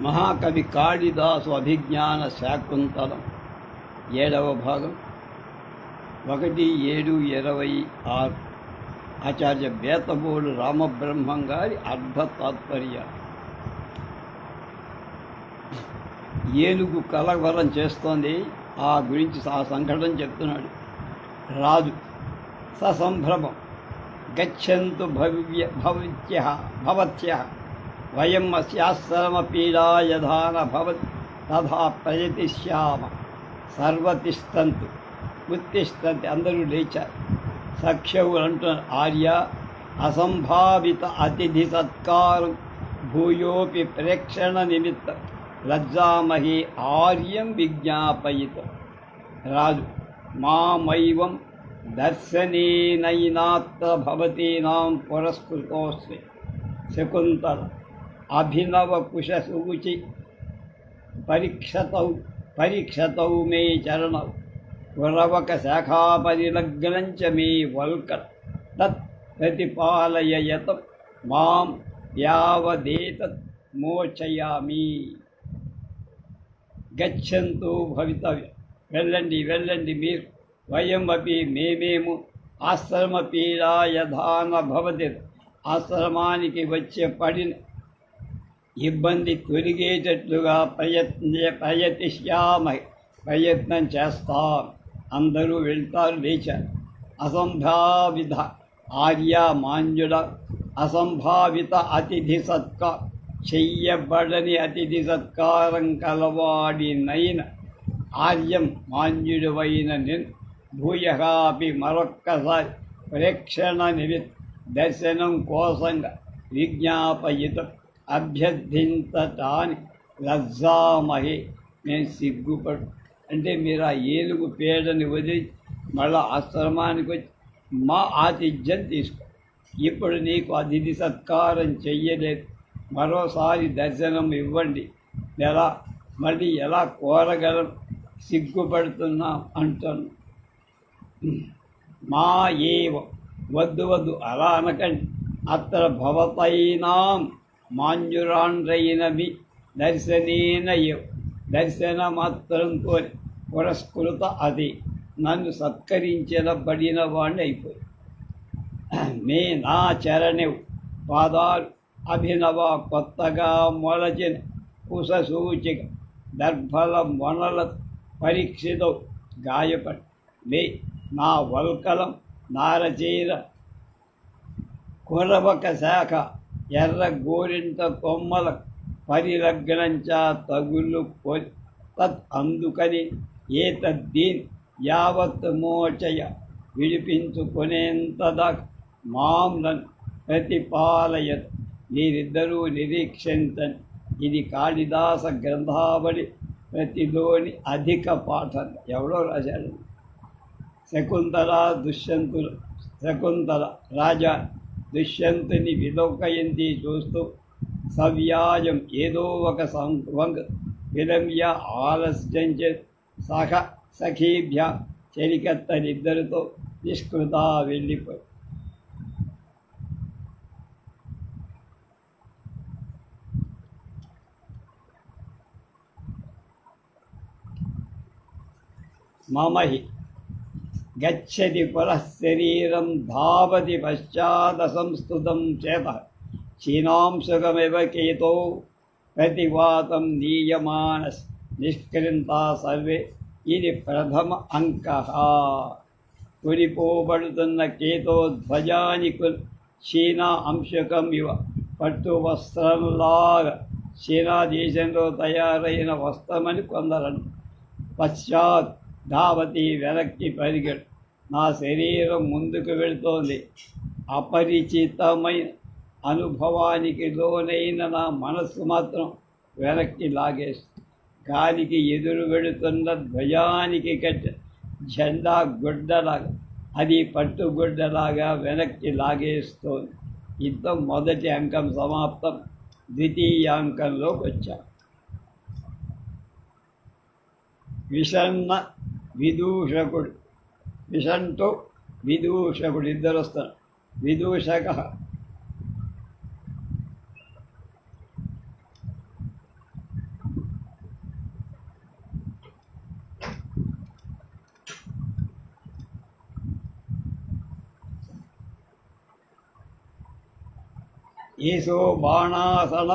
మహాకవి కాళిదాసు అభిజ్ఞాన శాకుంతలం 7వ భాగం 1-7-26 ఆచార్య బేతబోడు రామబ్రహ్మం గారి అర్ధ తాత్పర్య. ఏనుగు కలవరం చేస్తోంది, ఆ గురించి ఆ సంఘటన చెప్తున్నాడు. రాజు ససంభ్రమం గచ్చంతు భవత్యః వయం అస్యాశ్రమపీడా యథా న భవతి తథా ప్రయతిష్యామ సర్వతిష్టంతు ఉత్తిష్టంతి. అందరూ లేచారు. సఖ్యవులు అంటున్నారు, ఆర్య అసంభావిత అతిథి సత్కారం భూయోపి ప్రేక్షణ నిమిత్తం లజ్జామహి ఆర్యం విజ్ఞాపయితం. రాజు మామైవం దర్శనేనైనాత్ర భవతీనాం పురస్కృతోస్మి. శకుంతల అభినవ కుశసూచి పరీక్షతౌ మే చరణౌ కురవక శాఖాపరిలగ్నంచ మే వల్క తత్ ప్రతిపాలయతం మాం యావదేతత్ మోచయామి. గచ్చంతు భవితవ్యం, వెళ్ళండి వెళ్ళండి మీరు. వయం అపి మేమేము ఆశ్రమపీడా యథా న భవతి, ఆశ్రమానికి వచ్చే పడిన ఇబ్బంది తొలగేటట్లుగా ప్రయత్నం చేస్తాం. అందరూ వెళ్తారు, లేచారు. అసంభావిత ఆర్య మాంజుడ అసంభావిత అతిథి సత్కారం, చెయ్యబడని అతిథి సత్కారం కలవాడినైన ఆర్యం మాంజుడువైన నేను భూయః మరొక్కసారి ప్రేక్షణ నిమిత్త దర్శనం కోసంగా విజ్ఞాపయితం అభ్యర్థించటానికి లజ్జామహి, నేను సిగ్గుపడు. అంటే మీరు ఆ ఏనుగు పేడని వదిలి మళ్ళా ఆశ్రమానికి వచ్చి మా ఆతిథ్యం తీసుకో. ఇప్పుడు నీకు అతిథి సత్కారం చెయ్యలేదు, మరోసారి దర్శనం ఇవ్వండి. మళ్ళీ ఎలా కోరగలం, సిగ్గుపడుతున్నాం అంటాను. మా ఏవ వద్దు అలా అనకండి. అత్ర భవతైనాం మాంజురాండ్రైనవి దర్శనేన దర్శనమాత్రంతో పురస్కృత అది నన్ను సత్కరించబడిన వాడిని అయిపోయి. మే నా చరణెవు పాదాలు అభినవ కొత్తగా మొలచిన కుశసూచిక దర్భల మొనల పరీక్షితో గాయపడి మే నా వల్కలం నారచీర కురవక శాఖ ఎర్ర గోరింట కొమ్మల పరిలగ్నంచా తగులు కొని తత్ అందుకని ఏతద్దీన్ యావత్ మోచయ విడిపించుకునేంతదా మాం నన్ను ప్రతిపాలయత్. మీరిద్దరూ నిరీక్షించండి. ఇది కాళిదాస గ్రంథావళి ప్రతిలోని అధిక పాఠం. ఎవడో రాశాడు. శకుంతల రాజా దుష్యంతుని విలోకయంతి చూస్తూ సవ్యాజం ఏదో ఒక విలమ్య ఆలస్యం సఖీభ్య చెలికత్తనిద్దరితో నిష్కృత వెళ్ళిపోయి. మమహి గచ్చతి పురః శరీరం ధావతి పశ్చాదసంస్థుతం చేత క్షీణాంశుకమివ కేతో ప్రతివాతం నీయమానస్ నిష్క్రింతా సర్వే. ఇది ప్రథమ అంకః. కొనిపోబడుతున్న కేతో ధ్వజానికి క్షీణ అంశకం ఇవ పట్టు వస్త్రంలాగా చీనా దేశంలో తయారైన వస్త్రమని కొందరను. పశ్చాత్ ధావతి వెనక్కి పరిగెడు. నా శరీరం ముందుకు వెళుతోంది. అపరిచితమైన అనుభవానికి లోనైన నా మనస్సు మాత్రం వెనక్కి లాగేస్తుంది. గాలికి ఎదురు వెళుతున్న ధ్వజానికి కట్టిన జెండా గుడ్డలాగా, అది పట్టుగుడ్డలాగా వెనక్కి లాగేస్తోంది. యుద్ధం మొదటి అంకం సమాప్తం. ద్వితీయాంకంలోకి వచ్చాం. విషన్న విదూషకుడు, విషంతో విదూషకుడు ఇద్దరు వస్తారు. విదూషక ఏసో బాణాసన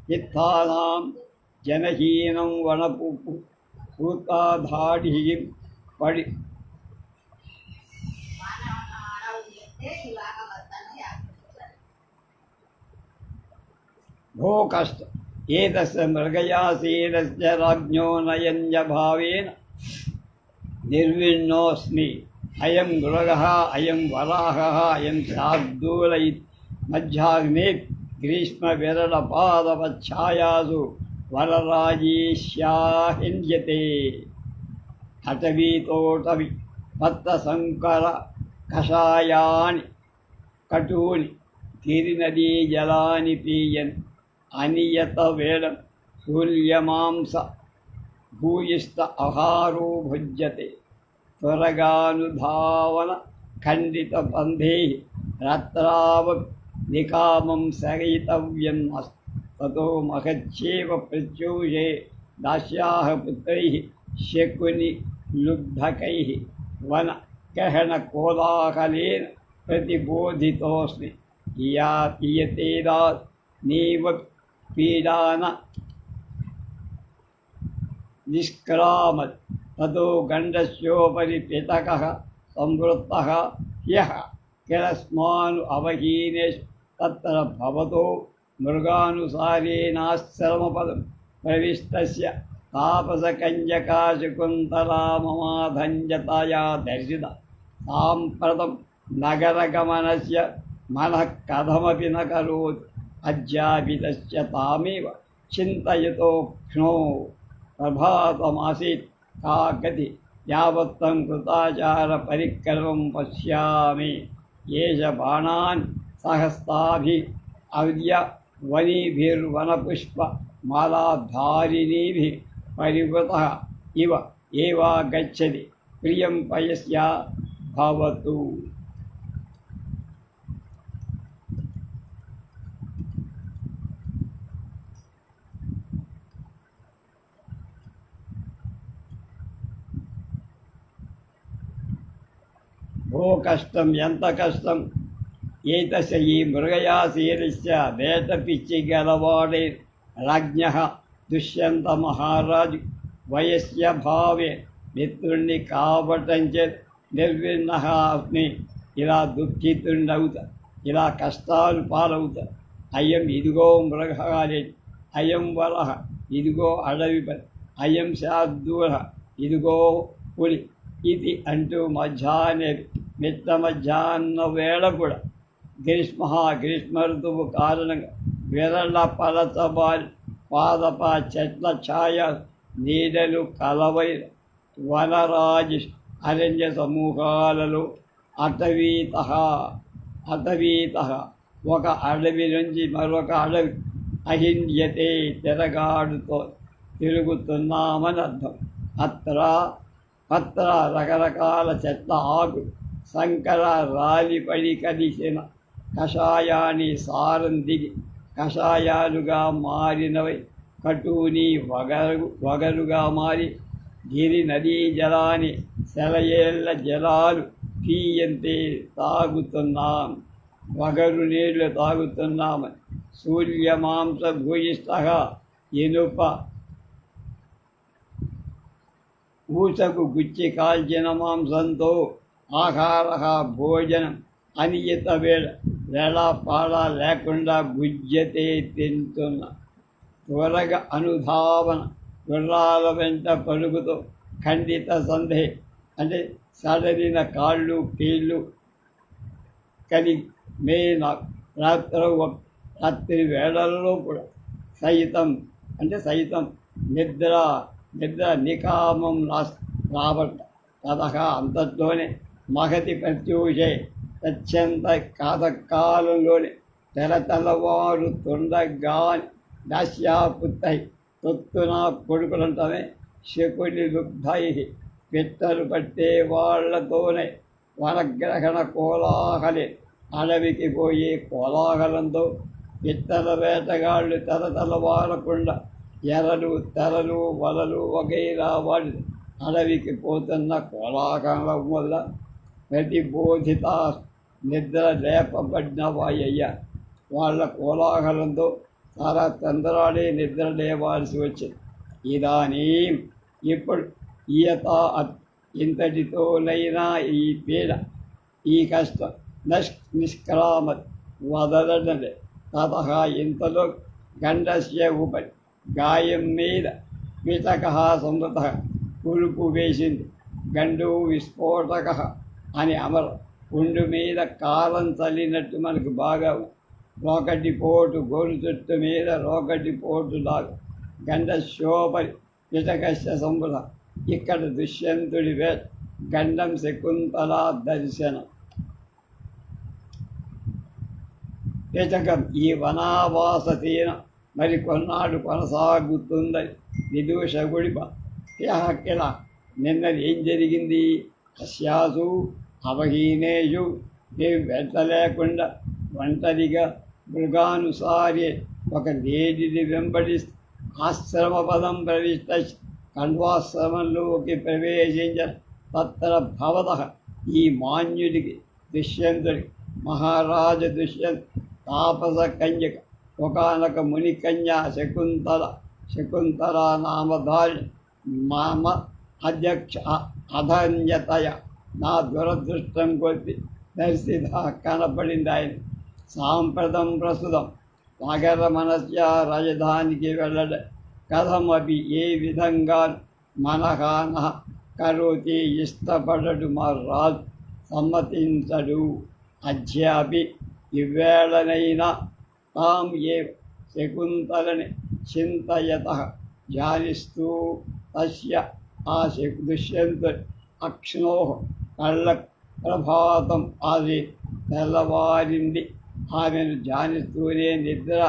చిత్తానాం జనహీనం వనపు పూతాధాడి పడి భో కష్ట ఏతస్య మృగయాసీనస్య రాజ్ఞో నయన్యభావేన నిర్విణ్ణోస్మి అయం మృగః అయం వరాహः అయం శార్దూల మధ్యాగ్నే గ్రీష్మవిరళపాదవచ్ఛాయాసు వరరాజీష్యాహింద్యతే అటవీతోటవి పత్తసంకర కషాయాని కటూని గిరినదీ జలాని పీయన్ అనియత వేళం సూర్యమాంస భూయిష్ట ఆహారో భుజ్యతే త్వరగానుధావన ఖండిత బంధే రాత్రావ నికామం సగయితవ్యం తతో మహచ్చేవ ప్రత్యూషే దాస్యాః పుత్రైః శకుని లుబ్ధకైః వన గహన కోలాహలేన ప్రతిబోధితోస్మి ఇయతేదా నీవ పీడాన నిష్క్రామత్ తతో గండస్యోపరి పితకః సంవృత్తః హ్యః కిరస్మాను అవహీనేషు తత్ర భవతో మృగానుసారేణాశ్రమపదం ప్రవిష్టస్య తాపసకంజకాశకుంతలామమాధంజతయా దర్శిత సాంప్రతం నగరగమనస్య మనః కథమపి న కరోతి అద్యాపి తస్య తామేవ చింతయతో క్షణో ప్రభాతమాసీత్ కా గతి యావత్తం కృతాచార పరిక్రమం పశ్యామి ఏష బాణాన్ సహస్తాభి అవ్య వనీభిర్వనపుష్ప మాలాధారిణీభి పరివృతః ఇవ ఏవా గచ్చతి ప్రియం పయస్య భవతు. భో కష్టం, ఎంత కష్టం! ఏతస్య ఈ మృగయాసీనస్య వేట పిచ్చి గలవాడే రాజ్ఞః దుష్యంత మహారాజు వయస్య భావే మిత్రుణ్ణి కావటంచే నిర్విన్నః అస్మి. ఇలా దుఃఖితుండవుతా, ఇలా కష్టాలు పాలవుతా. అయం ఇదిగో మృగాలే, అయం వరః ఇదిగో అడవిపతి, అయం శార్దూల ఇదిగో పులి ఇది అంటూ మధ్యాహ్నే మిట్ట మధ్యాహ్న వేళ కూడా గ్రీష్మ ఋతువు కారణంగా విరళ పలచబారి పాదప చెట్ల ఛాయ నీడలు కలవైన వనరాజి అరణ్య సమూహాలలో అటవీత ఒక అడవి నుంచి మరొక అడవి అహింద్యతే తిరుగుతున్నామని అర్థం. పత్ర రకరకాల చెట్ల ఆకు సంకర రాలిపడి కలిసిన కషాయాన్ని సారం దిగి కషాయాలుగా మారినవై కటూని వగరుగా మారి గిరి నదీ జలాన్ని సెలయేళ్ల జలాలు పీయంతే తాగుతున్నాం, వగరు నీళ్లు తాగుతున్నామని. సూర్యమాంస భూయిష్టగా ఇనుప ఊచకు గుచ్చి కాల్చిన మాంసంతో ఆహార భోజనం అనియత వేళపాడ లేకుండా భుజ్యతే తింటున్న. త్వరగా అనుధావన గుర్రాల వెంట పరుగుతో ఖండిత సంధే అంటే సడలిన కాళ్ళు కీళ్ళు కలి రాత్రి వేళల్లో కూడా సైతం నిద్ర నికామం రాబట్ట తదహ అంతట్లోనే మహతి ప్రత్యూషే అత్యంత కాలంలోనే తెల్లవారు తుండగాని దాస్యాపుత్తై తొత్తున కొడుకులంటమే శకుని లుబ్ధై పిట్టలు పట్టే వాళ్లతోనే వనగ్రహణ కోలాహలే అడవికి పోయే కోలాహలంతో పిట్టల వేటగాళ్ళు తెల్లవారకుండా ఎరలు తెరలు వలలు వగైరా వాళ్ళు అడవికి పోతున్న కోలాహలం వల్ల ప్రతిబోధిత నిద్ర లేపబడిన వాయ్య వాళ్ళ కోలాహలంతో చాలా తొందరడే నిద్ర లేవాల్సి వచ్చింది. ఇదానీ ఇప్పుడు ఈయత ఇంతటితోనైనా ఈ పీడ, ఈ కష్టం నిష్క్రామతి వదలనలే. తతః ఇంతలో గండస్య ఉపరి గాయం మీద మితక సంవృత కులుపు వేసింది. గండు విస్ఫోటక అని అమర పుండు మీద కాలం చల్లినట్టు మనకు బాగా రోకటి పోటు, గోరు చెట్టు మీద రోకటి పోటులాగా గండశోపరి పిటకస్య సంవృత. ఇక్కడ దుష్యంతుడి గండం శకుంతల దర్శనం. పిటకం ఈ వనావాస తీన మరి కొన్నాళ్ళు కొనసాగుతుందని విదూషకుడి ఇలా నిన్నది ఏం జరిగింది? అశ్యాసు అవహీనేషు నీవు వెంట లేకుండా ఒంటరిగా మృగానుసారి ఒక లేడిని వెంబడిస్తూ ఆశ్రమ పదం ప్రవిష్ట కణ్వాశ్రమంలోకి ప్రవేశించిన తత్ర భవత ఈ మాన్యుడికి దుష్యంతుడికి మహారాజు దుష్యంతు తాపస కన్యక ఒకనొక ముని కన్యా శకుంతల నామధారి మామ అధ్యక్ష అధన్యతయ నా దురదృష్టం కొద్ది దర్శిత కనపడింది ఆయన. సాంప్రదం ప్రస్తుతం నగర మనస్య రాజధానికి వెళ్ళడం కథమపి ఏ విధంగా మనహాన కరోతి ఇష్టపడడు మా రాజు సమ్మతించడు. అధ్యాపి ఇవ్వేళనైనా తాం ఏ శకుంతలని చింతయత ధ్యానిస్తూ తస్య ఆ దుష్యంతుడి అక్ష్ణో కళ్ళ ప్రభాతం అది తెల్లవారింది. ఆమెను ధ్యానిస్తూనే నిద్ర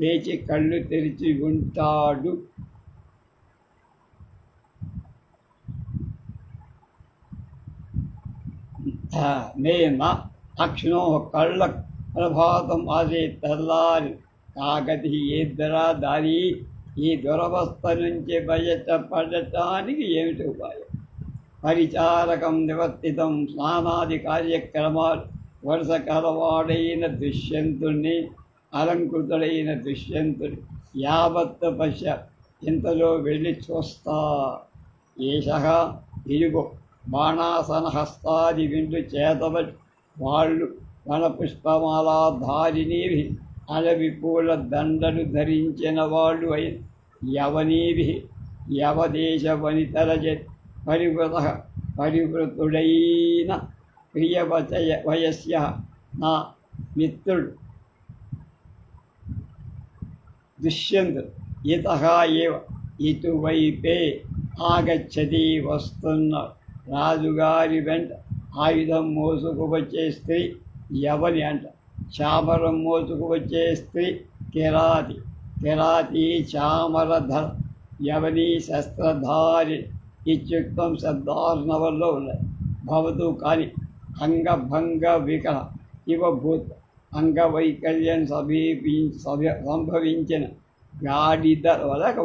లేచి కళ్ళు తెరిచి ఉంటాడు. నేన అక్ష్ణో కళ్ళ ప్రభాతం అది తెల్లారి కాగతి ఏద్దరా దారి. ఈ దురవస్థ నుంచి బయటపడటానికి ఏమిటి ఉపాయం? పరిచారకం నివర్తితం స్నానాది కార్యక్రమాలు వరుస కలవాడైన దుష్యంతుణ్ణి అలంకృతుడైన దుష్యంతుడి యావత్తు పశ్య ఇంతలో వెళ్ళి చూస్తా. ఏష ఇరుగు బాణాసన హస్తాది విండు చేతబడి వాళ్ళు వనపుష్పమాలాధారిణీవి అడవి పూల దండలు ధరించిన వాళ్ళు అయిన యవనీవి యవదేశ వనితల పరివృతుడైన వయస్య నా మిత్రుడు దుష్యంతుడు ఇతః ఏవ ఇటువైపే ఆగచ్చతి వస్తున్న రాజుగారి వెంట ఆయుధం మోసుకు వచ్చే స్త్రీ యవని అంట. చామరం మోసుకు వచ్చే స్త్రీ కిరాతి చామరధర యవని శస్త్రధారి ఇత్యుక్తం శబ్దార్ణవంలో ఉన్నాయి. భవతు కానీ అంగభంగ వికల ఇవ భూత్ అంగవైకల్యం సంభవించిన గాడిద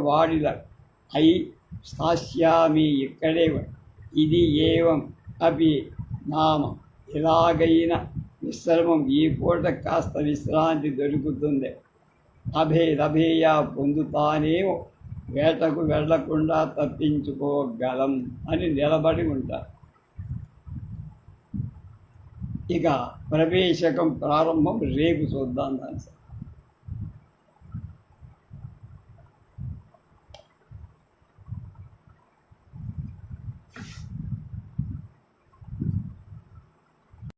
వాడిద అయి స్థాస్యామి ఇక్కడే. ఇది ఏవం అపి నామ ఇలాగైన విశ్రమం ఈ పూట కాస్త విశ్రాంతి దొరుకుతుంది. అభేయ పొందుతానేమో వేటకు వెళ్లకుండా తప్పించుకోగలం అని నిలబడి ఉంటారు. ఇక ప్రవేశకం ప్రారంభం రేపు చూద్దాం దాని